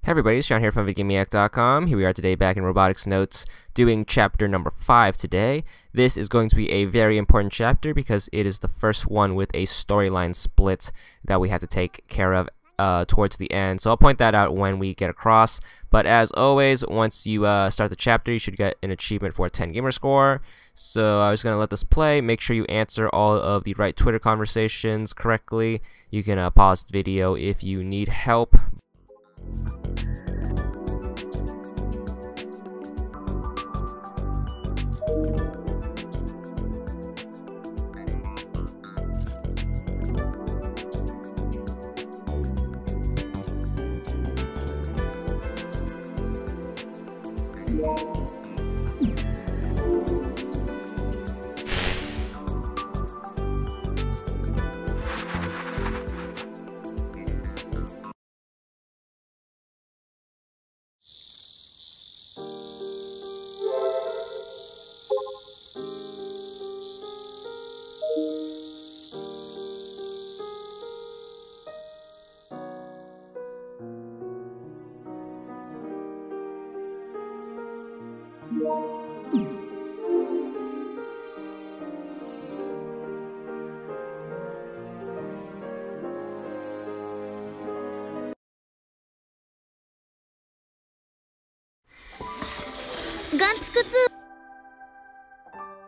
Hey everybody, it's Sean here from VidGamiac.com. Here we are today back in Robotics Notes doing chapter number 5 today. This is going to be a very important chapter because it is the first one with a storyline split that we have to take care of towards the end. So I'll point that out when we get across. But as always, once you start the chapter, you should get an achievement for a 10 gamer score. So I was going to let this play. Make sure you answer all of the right Twitter conversations correctly. You can pause the video if you need help.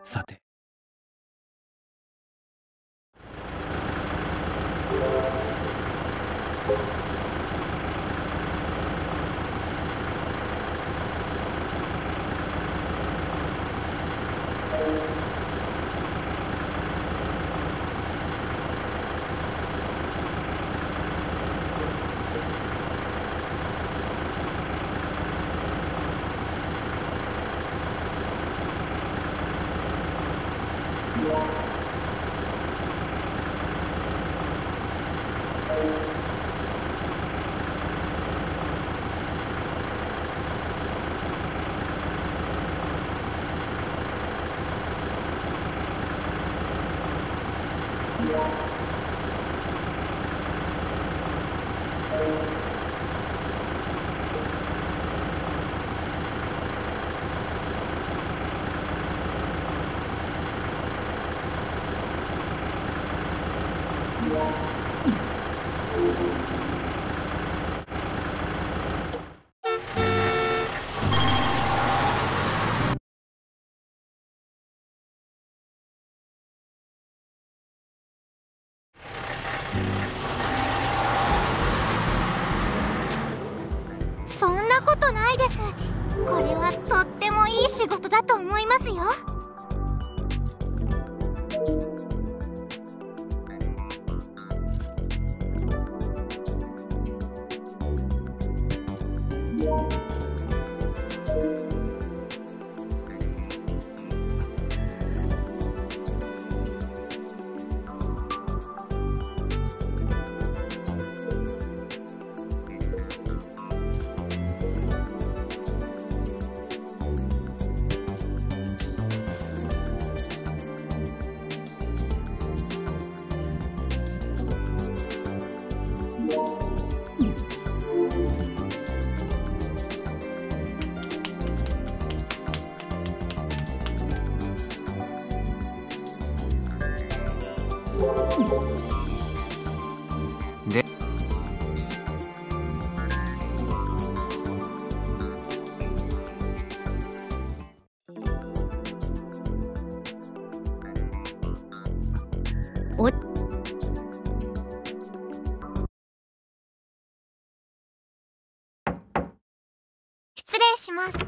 さてそんなことないです。これはとってもいい仕事だと思いますよ。で失礼します。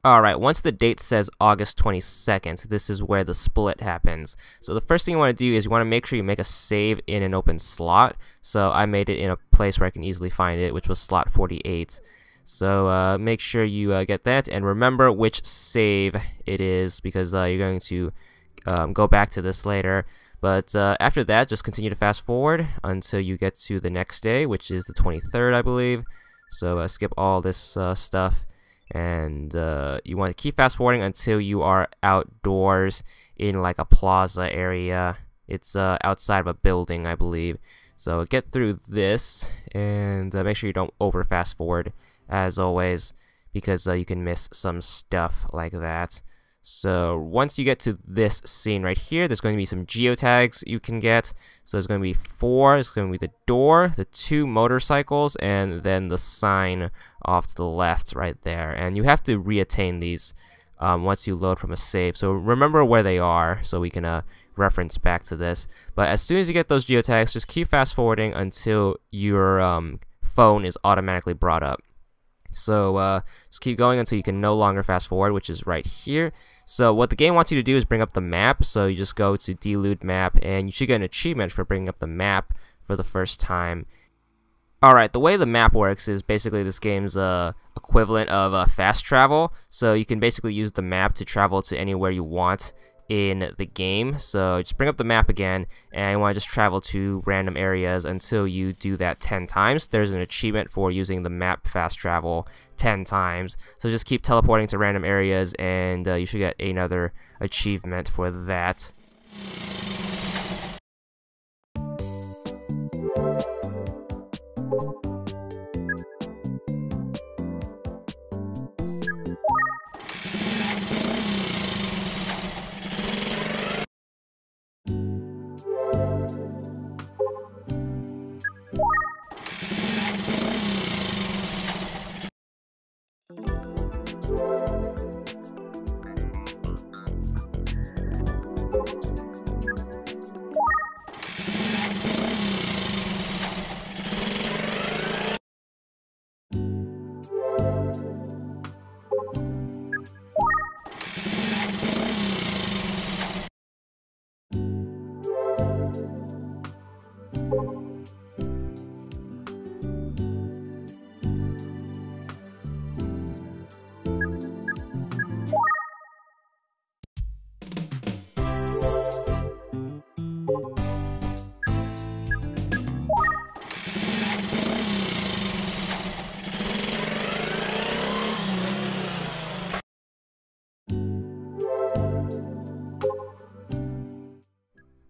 Alright, once the date says August 22nd, this is where the split happens. So the first thing you want to do is you want to make sure you make a save in an open slot. So I made it in a place where I can easily find it, which was slot 48. So make sure you get that, and remember which save it is, because you're going to go back to this later. But after that, just continue to fast forward until you get to the next day, which is the 23rd, I believe. So skip all this stuff. And you want to keep fast forwarding until you are outdoors in like a plaza area. It's outside of a building, I believe. So get through this and make sure you don't over fast forward as always, because you can miss some stuff like that. So once you get to this scene right here, there's going to be some geotags you can get. So there's going to be 4. It's going to be the door, the 2 motorcycles, and then the sign off to the left right there. And you have to reattain these once you load from a save. So remember where they are so we can reference back to this. But as soon as you get those geotags, just keep fast forwarding until your phone is automatically brought up. So just keep going until you can no longer fast forward, which is right here. So what the game wants you to do is bring up the map. So you just go to deluoode map, and you should get an achievement for bringing up the map for the first time. Alright, the way the map works is basically this game's equivalent of fast travel. So you can basically use the map to travel to anywhere you want in the game. So just bring up the map again, and you want to just travel to random areas until you do that 10 times. There's an achievement for using the map fast travel 10 times. So just keep teleporting to random areas, and you should get another achievement for that.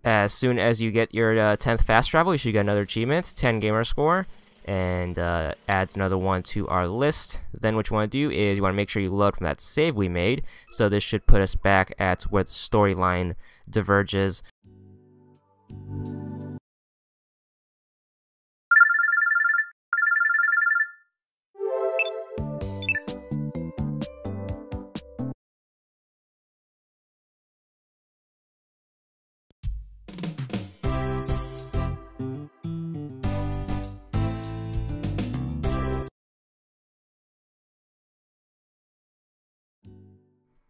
As soon as you get your 10th fast travel, you should get another achievement, 10 gamer score, and adds another one to our list. Then what you want to do is you want to make sure you load from that save we made. So this should put us back at where the storyline diverges.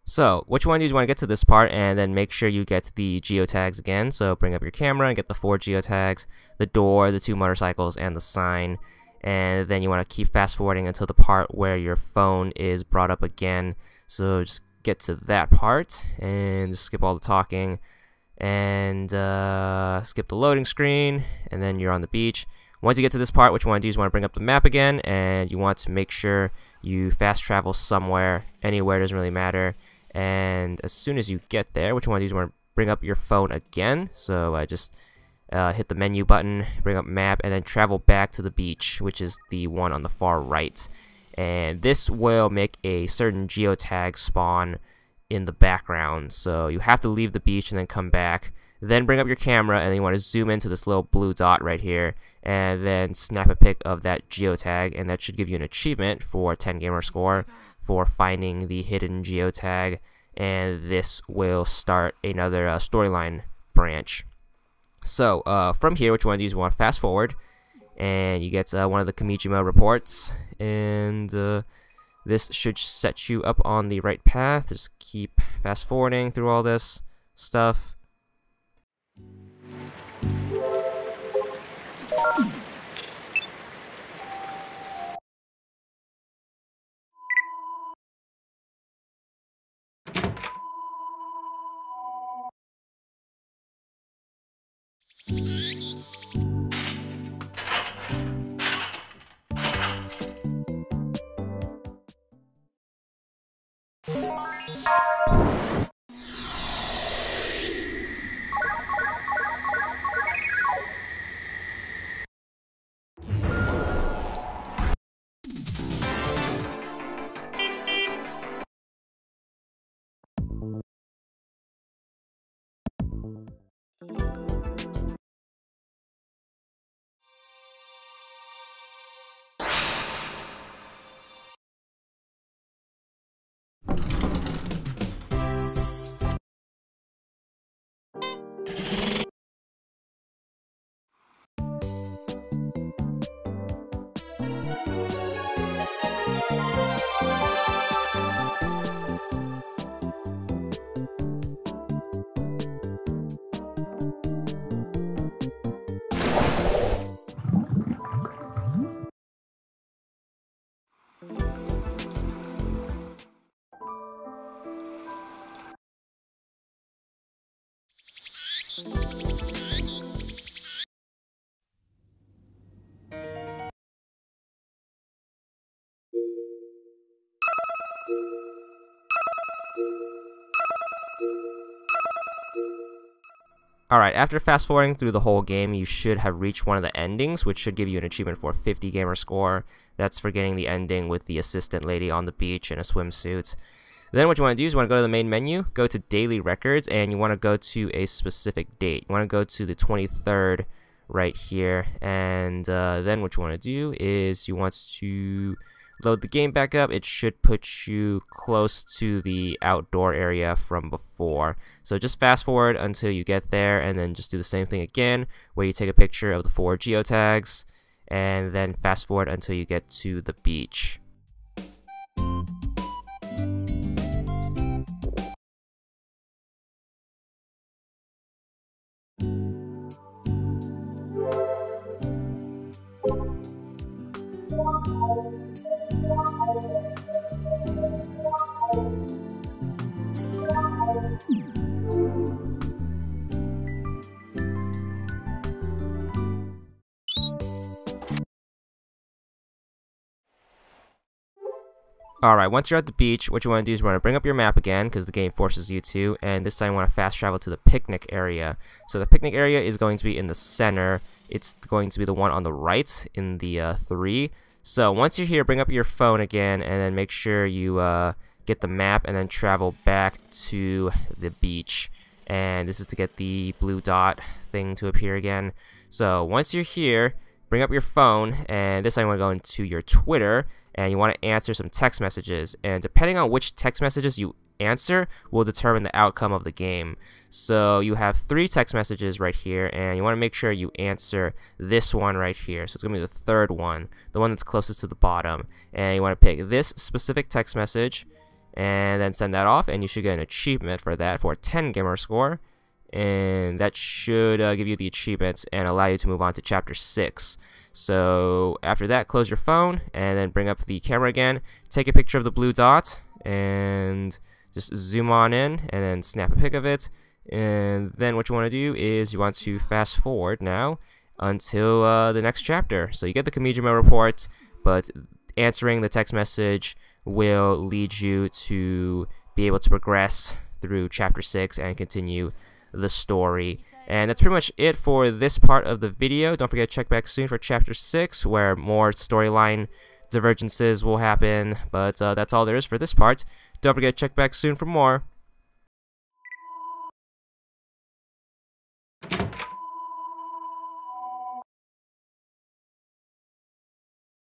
So what you want to do is you want to get to this part and then make sure you get the geotags again. So bring up your camera and get the 4 geotags, the door, the 2 motorcycles, and the sign. And then you want to keep fast forwarding until the part where your phone is brought up again. So just get to that part and just skip all the talking and skip the loading screen, and then you're on the beach. Once you get to this part, what you want to do is you want to bring up the map again, and you want to make sure you fast travel somewhere, anywhere, doesn't really matter. And as soon as you get there, what you want to do is you want to bring up your phone again. So just hit the menu button, bring up map, and then travel back to the beach, which is the one on the far right. And this will make a certain geotag spawn in the background. So you have to leave the beach and then come back. Then bring up your camera, and then you want to zoom into this little blue dot right here, and then snap a pic of that geotag, and that should give you an achievement for 10 gamer score for finding the hidden geotag, and this will start another storyline branch. So from here, what you want to do is you want to fast forward, and you get one of the Kimijima Reports, and this should set you up on the right path. Just keep fast forwarding through all this stuff. Alright, after fast forwarding through the whole game, you should have reached one of the endings, which should give you an achievement for 50 gamer score. That's for getting the ending with the assistant lady on the beach in a swimsuit. Then what you want to do is you want to go to the main menu, go to daily records, and you want to go to a specific date. You want to go to the 23rd right here, and then what you want to do is you want to load the game back up. It should put you close to the outdoor area from before. So just fast forward until you get there, and then just do the same thing again, where you take a picture of the 4 geotags, and then fast forward until you get to the beach. Alright, once you're at the beach, what you want to do is you want to bring up your map again, because the game forces you to, and this time you want to fast travel to the picnic area. So the picnic area is going to be in the center. It's going to be the one on the right in the 3. So once you're here, bring up your phone again, and then make sure you get the map, and then travel back to the beach. And this is to get the blue dot thing to appear again. So once you're here, bring up your phone, and this time you want to go into your Twitter, and you want to answer some text messages, and depending on which text messages you answer will determine the outcome of the game. So you have 3 text messages right here, and you want to make sure you answer this one right here. So it's going to be the 3rd one, the one that's closest to the bottom, and you want to pick this specific text message and then send that off, and you should get an achievement for that for a 10 gamer score, and that should give you the achievements and allow you to move on to chapter 6. So after that, close your phone and then bring up the camera again, take a picture of the blue dot, and just zoom on in and then snap a pic of it. And then what you want to do is you want to fast forward now until the next chapter. So you get the Kimijima report, but answering the text message will lead you to be able to progress through chapter 6 and continue the story. And that's pretty much it for this part of the video. Don't forget to check back soon for chapter 6, where more storyline divergences will happen. But that's all there is for this part. Don't forget to check back soon for more.